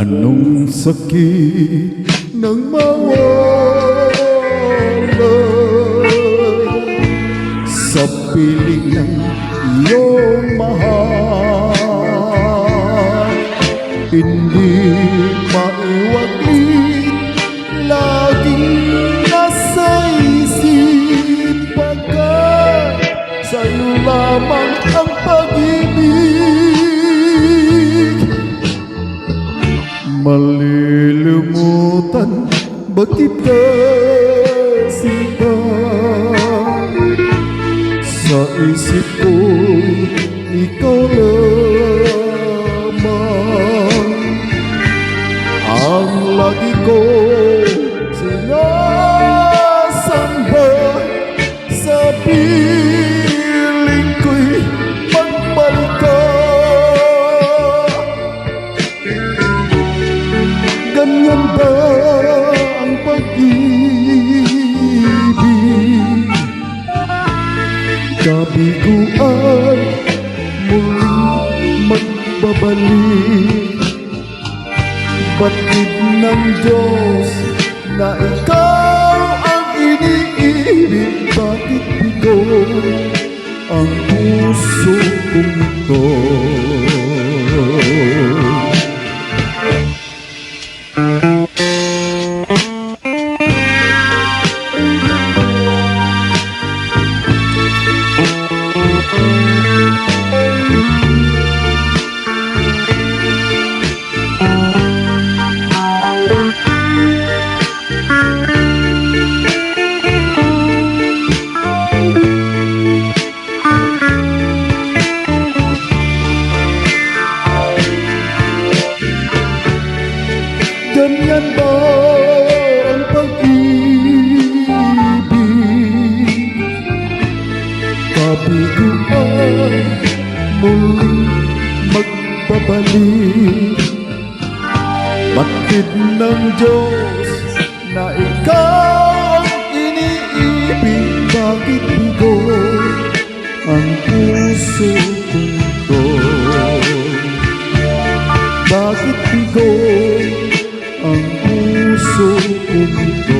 Anong sakit ng mawala sa piling ng iyong mahal? Hindi maiwaglit, laging nasa isip, pagkat sa'yo lamang ang pag-ibig. Malilimutan ba kita, sinta? Sa isip ko'y ikaw lamang ang lagi ko sinasamba. Sa piling ko'y magbalik ka. Ganyan ba ang pag-ibig? Kabiguan muling magbabalik. Batid ng Diyos na ikaw ang iniibig. Bakit bigo ang puso kong ito? Ganyan ba ang pag-ibig? Kabiguan muling magbabalik. Batid ng Diyos na ikaw ang iniibig. Bakit bigo ang puso kong ito? Bakit bigo ang puso kong ito?